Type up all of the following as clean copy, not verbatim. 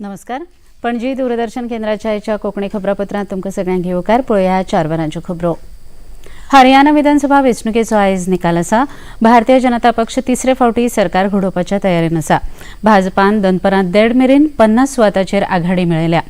नमस्कार. पणजी दूरदर्शन केंद्राच्या कोकणी खबरापत्रांत तुमकां सगळ्यांक येवकार. पळया 4 वरांच्यो खबरो. हरियाणा विधानसभा वेंचणुकेचो आयज निकाल आसा. भारतीय जनता पक्ष तिसरे फावटी सरकार घडोवपाच्या तयारेन आसा. भाजपान दनपारां 1:30 मेरेन 50 सुवातांचेर आघाडी मेळयल्या.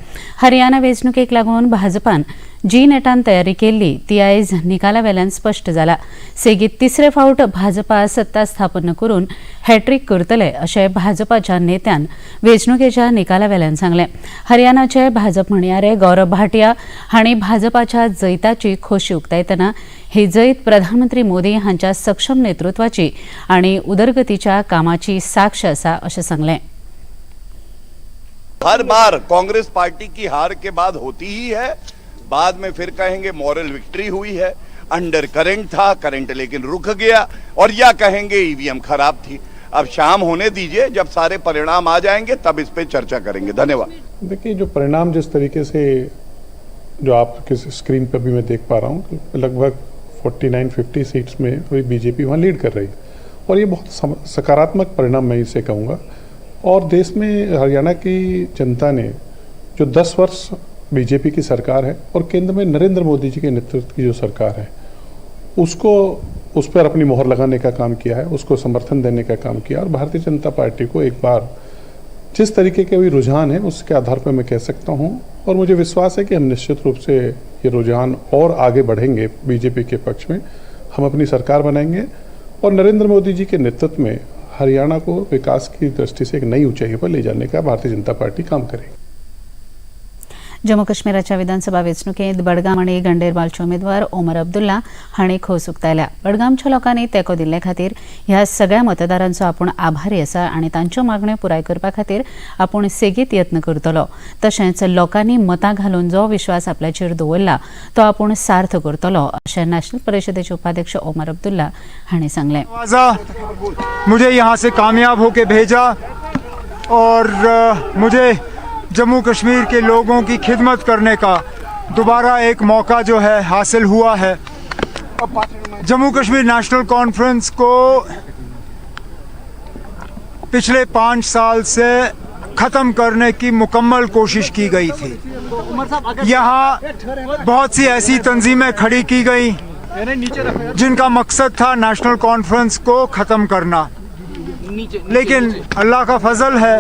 हरियाणा वेंचणुकेक लागून भाजपान जी नेटान तयारी केल्ली ती आयज निकाला वेल्यान स्पश्ट जाला. सेगीत तिसरे फावट भाजपा सत्ता स्थापन करून हॅट्रिक करतले अशें भाजपाच्या नेत्यान वेंचणुकेच्या निकाला वेल्यान सांगलें. हरियाणाचे भाजप म्हणयारे गौरव भाटिया हांणी भाजपाच्या जैताची खोशी उक्तायतना ही जैत प्रधानमंत्री मोदी हांच्या सक्षम नेतृत्वाची आनी उदरगतीच्या कामाची साक्ष आसा अशें सांगलें. हर बार कांग्रेस पार्टी की हार के बाद होती ही है. बाद में फिर कहेंगे मॉरल विक्ट्री हुई है, अंडर करंट था, करंट लेकिन रुक गया, और या कहेंगे ईवीएम खराब थी. अब शाम होने दीजिए, जब सारे परिणाम आ जाएंगे तब इस पे चर्चा करेंगे. धन्यवाद. देखिए, जो परिणाम जिस तरीके से जो आपके स्क्रीन पर भी मैं देख पा रहा हूँ, लगभग 49-50 सीट्स में वही बीजेपी वहाँ लीड कर रही है, और ये बहुत सकारात्मक परिणाम मैं इसे कहूँगा. और देश में हरियाणा की जनता ने जो 10 वर्ष बीजेपी की सरकार है और केंद्र में नरेंद्र मोदी जी के नेतृत्व की जो सरकार है उसको उस पर अपनी मोहर लगाने का काम किया है, उसको समर्थन देने का काम किया. और भारतीय जनता पार्टी को एक बार जिस तरीके के भी रुझान है उसके आधार पर मैं कह सकता हूं, और मुझे विश्वास है कि हम निश्चित रूप से ये रुझान और आगे बढ़ेंगे. बीजेपी के पक्ष में हम अपनी सरकार बनाएंगे और नरेंद्र मोदी जी के नेतृत्व में हरियाणा को विकास की दृष्टि से एक नई ऊंचाई पर ले जाने का भारतीय जनता पार्टी काम करेगी. जम्मू काश्मीराच्या विधानसभा वेंचणुकेंत बडगाम आनी गंडेरबालचे उमेदवार ओमर अब्दुल्ला हांणी खोस उक्तायल्या. बडगामच्या लोकांनी तेंको दिल्ले खातीर ह्या सगळ्या मतदारांचो आपूण आभारी आसा आनी तांच्यो मागण्यो पुराय करपा खातीर आपूण सेगीत यत्न करतलो. तशेंच लोकांनी मतां घालून जो विश्वास आपल्याचेर दवरला तो आपूण सार्थ करतलो अशें नॅशनल परिशदेचे उपाध्यक्ष ओमर अब्दुल्ला हांणी सांगलें. मुझे यहाँ से कामयाब होके भेजा और मुझे जम्मू कश्मीर के लोगों की खिदमत करने का दोबारा एक मौका जो है हासिल हुआ है. जम्मू कश्मीर नेशनल कॉन्फ्रेंस को पिछले 5 साल से ख़त्म करने की मुकम्मल कोशिश की गई थी. यहाँ बहुत सी ऐसी तंजीमें खड़ी की गई जिनका मकसद था नेशनल कॉन्फ्रेंस को ख़त्म करना, लेकिन अल्लाह का फजल है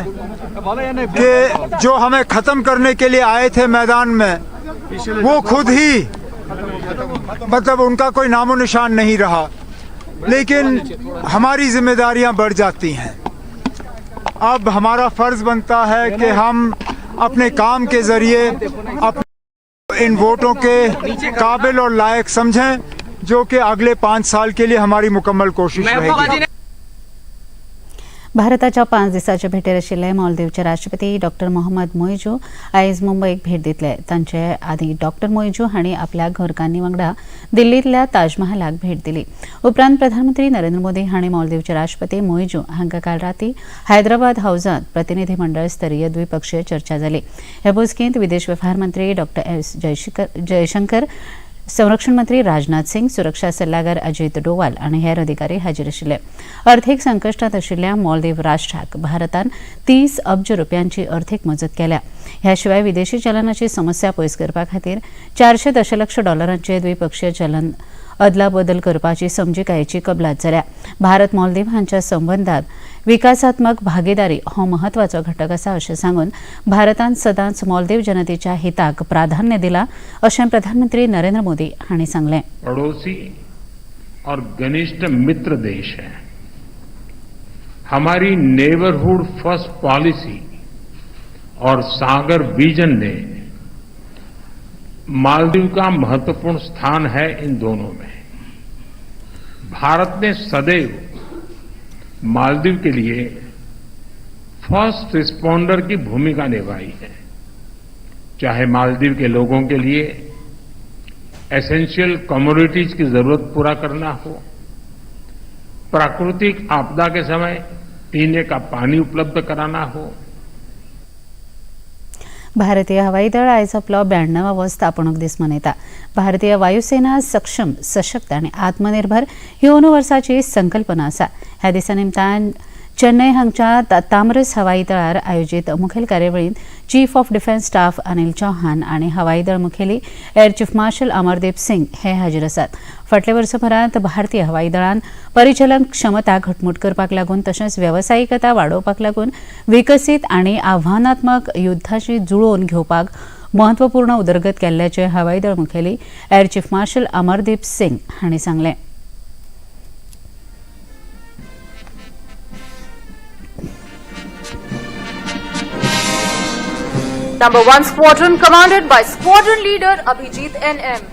कि जो हमें ख़त्म करने के लिए आए थे मैदान में वो खुद ही मतलब उनका कोई नामो निशान नहीं रहा. लेकिन हमारी जिम्मेदारियां बढ़ जाती हैं. अब हमारा फ़र्ज़ बनता है कि हम अपने काम के ज़रिए इन वोटों के काबिल और लायक समझें, जो कि अगले 5 साल के लिए हमारी मुकम्मल कोशिश रहेगी. भारताच्या 5 दिसांचे भेटेर आशिल्ले मालदीवचे राष्ट्रपती डॉ. मोहम्मद मोइजू आयज मुंबईक भेट दितले. तांचे आदी डॉ. मोइजू हांणी आपल्या घरकान्नी वांगडा दिल्लींतल्या ताजमहालाक भेट दिली. उपरांत प्रधानमंत्री नरेंद्र मोदी हांणी मालदीवचे राष्ट्रपती मोइजू हांकां काल रातीं हैदराबाद हावजांत प्रतिनिधी मंडळ स्तरीय द्विपक्षीय चर्चा जाली. हे बसकेंत विदेश वेव्हार मंत्री डॉ. एस जयशंकर, संरक्षण मंत्री राजनाथ सिंग, सुरक्षा सल्लागार अजित डोवाल आनी हेर अधिकारी हाजीर आशिल्ले. अर्थीक संकश्टांत आशिल्ल्या मालदीव राष्ट्राक भारतान 30 अब्ज रुपयांची अर्थीक मजत केल्या. ह्या शिवाय विदेशी चलनाची समस्या पयस करपा खातीर 400 दशलक्ष डॉलरांचे द्विपक्षीय चलन अदला बदल करपाची समजिकायेची कबलात जाल्या. भारत मालदीव हांच्या संबंधात विकासात्मक भागीदारी हो महत्वाचो घटक आसा अशें सांगून भारतान सदांच मालदीव जनतेच्या हिताक प्राधान्य दिला अशें प्रधानमंत्री नरेंद्र मोदी हांणी सांगलें. पड़ोसी और घनिष्ठ मित्र देश है. हमारी नेबरहुड फर्स्ट पॉलिसी और सागर विजन ने मालदीव का महत्वपूर्ण स्थान है. इन दोनों में भारत ने सदैव मालदीव के लिए फर्स्ट रिस्पॉन्डर की भूमिका निभाई है. चाहे मालदीव के लोगों के लिए एसेंशियल कमोडिटीज की जरूरत पूरा करना हो, प्राकृतिक आपदा के समय पीने का पानी उपलब्ध कराना हो. भारतीय हवाई दळ आयज आपलो 92वा स्थापणूक दीस मनयता. भारतीय वायुसेना सक्षम, सशक्त आनी आत्मनिर्भर ही 9 वर्सांची संकल्पना आसा. ह्या दिसा निमतान चेन्नई हांगच्या तामरस हवाई तळार आयोजित मुखेल कार्यावळीत chief of defence staff Anil Chauhan आनी हवाई दळ मुखेली air chief marshal Amardeep Singh हे हाजीर आसात. फाटल्या वर्सभरांत भारतीय हवाई दळान परिचलन क्षमता घटमूट करपाक लागून तशेंच वेवसायिकता वाडोवपाक लागून विकसीत आनी आव्हानात्मक युद्धाशी जुळोवन घेवपाक महत्वपूर्ण उदरगत केल्ल्याचे हवाई दळ मुखेली air chief marshal Amardeep Singh हांणी सांगलें. Number 1 Squadron commanded by Squadron Leader Abhijit N.M.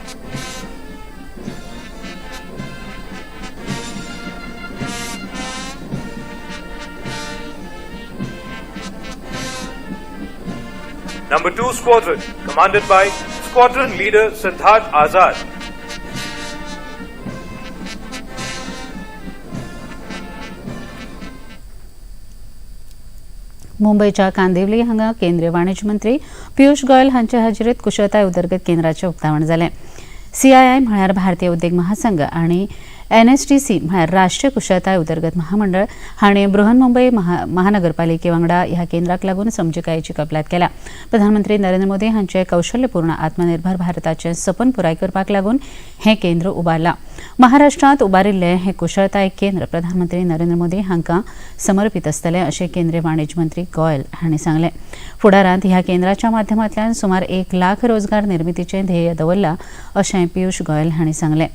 Number 2 Squadron commanded by Squadron Leader Siddharth Azad. मुंबईच्या कांदिवली हांगा केंद्रीय वाणिज्य मंत्री पियुष गोयल हांचे हाजिरेत कुशळताय उदरगत केंद्राचें उक्तावण जालें. CII म्हळ्यार भारतीय उद्देग महासंघ आनी NSTC म्हळ्यार राष्ट्रीय कुशळताय उदरगत महामंडळ हांणी बृहन्मुंबई महानगरपालिके वांगडा ह्या केंद्राक लागून समजिकायेची कबलात केल्या. प्रधानमंत्री नरेंद्र मोदी हांचे कौशल्यपूर्ण आत्मनिर्भर भारताचें सपन पुराय करपाक लागून हें केंद्र उबारलां. महाराष्ट्रांत उबारिल्लें हें कुशळताय केंद्र प्रधानमंत्री नरेंद्र मोदी हांकां समर्पीत आसतलें अशें केंद्रीय वाणिज्य मंत्री गोयल हांणी सांगलें. फुडारांत ह्या केंद्राच्या माध्यमांतल्यान सुमार 1 लाख रोजगार निर्मितीचें ध्येय दवरलां अशें पियुष गोयल हांणी सांगलें.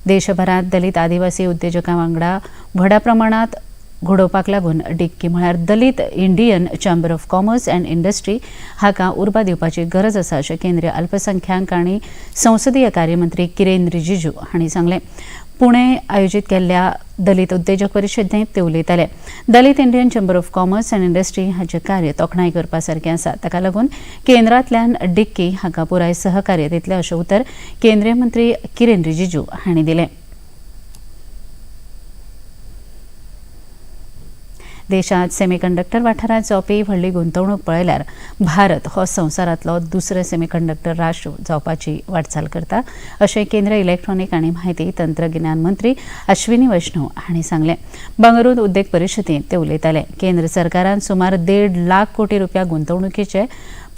देशभरात दलित आदिवासी उद्योजकां वांगडा व्हडा प्रमाणात घडोवपाक लागून डिक्की म्हळ्यार Dalit Indian chamber of commerce and industry हाका उर्बा दिवपाची गरज आसा अशें केंद्रीय अल्पसंख्याक आनी संसदीय कार्यमंत्री किरेन रिजिजू हांणी सांगलें. पुणे आयोजीत केल्ल्या दलित उद्देजक परिशदेंत ते उलयताले. Dalit Indian chamber of commerce and industry हाचें कार्य तोखणाय करपा सारकें आसा. ताका लागून केंद्रांतल्यान डिक्की हाका पुराय सहकार्य दितले अशें उतर केंद्रीय मंत्री किरेन रिजिजू हांणी दिलें. देशांत सेमीकंडक्टर वाठारांत जावपी व्हडली गुंतवणूक पळयल्यार भारत हो संवसारांतलो दुसरो सेमीकंडक्टर राष्ट्र जावपाची वाटचाल करता अशें केंद्रीय इलेक्ट्रॉनीक आनी म्हायती तंत्रगिन्यान मंत्री अश्विनी वैष्णव हांणी सांगलें. बंगळुरू उद्देग परिशदेंत ते उलयताले. केंद्र सरकारान सुमार 1.5 लाख कोटी रुपया गुंतवणुकीचे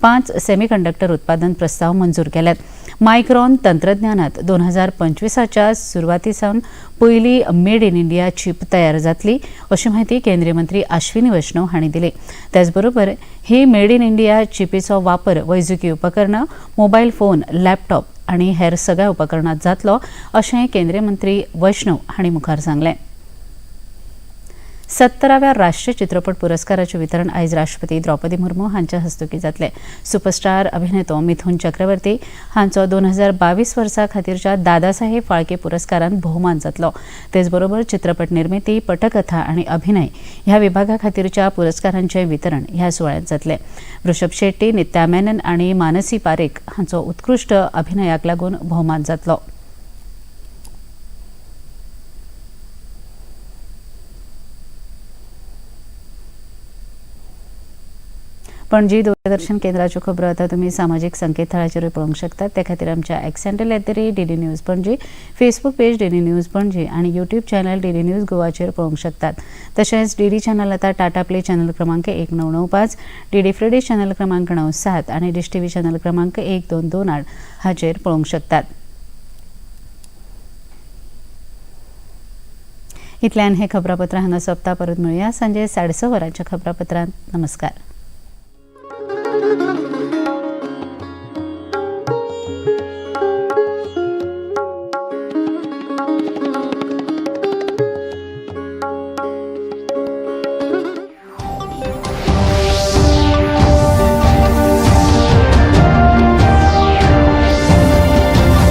5 सेमीकंडक्टर उत्पादन प्रस्ताव मंजूर केल्यात. मायक्रॉन तंत्रज्ञानात 2025च्या सुरवातीसावन पयली मेड इन इंडिया चीप तयार जातली अशी माहिती केंद्रीय मंत्री अश्विनी वैष्णव हांणी दिली. त्याच बरोबर ही मेड इन इंडिया चिपीचो वापर वैजकी उपकरणां, मोबायल फोन, लॅपटॉप आनी हेर सगळ्या उपकरणांत जातलो अशें केंद्रीय मंत्री वैष्णव हांणी मुखार सांगलें. 17व्या राष्ट्रीय चित्रपट पुरस्काराचें वितरण आयज राष्ट्रपती द्रौपदी मुर्मू हांच्या हस्तुकीं जातलें. सुपरस्टार अभिनेतो मिथुन चक्रवर्ती हांचो 2022 वर्सा खातीरच्या दादासाहेब फाळके पुरस्कारान भोवमान जातलो. तेच बरोबर चित्रपट निर्मिती, पटकथा आनी अभिनय ह्या विभागा खातीरच्या पुरस्कारांचें वितरण ह्या सुवाळ्यांत जातलें. ऋषभ शेट्टी, नित्या मेनन आनी मानसी पारेख हांचो उत्कृश्ट अभिनयाक लागून भोवमान जातलो. पणजी दूरदर्शन केंद्राच्यो खबरो आतां तुमी सामाजीक संकेतथळाचेर पळोवंक शकतात. त्या खातीर आमच्या x handle @DD news Panaji, Facebook page DD news Panaji आनी यूट्यूब चॅनल DD न्यूज गोवाचेर पळोवंक शकतात. तशेंच DD चॅनल आतां टाटा प्ले चॅनल क्रमांक 1995, DD फ्री चॅनल क्रमांक 97 आनी डिश TV चॅनल क्रमांक 1228 हाचेर पळोवंक शकतात. इतल्यान हे खबरापत्र हांगा सोंपता. परत मेळुया सांजे 6:30 वरांच्या खबरापत्रांत. नमस्कार.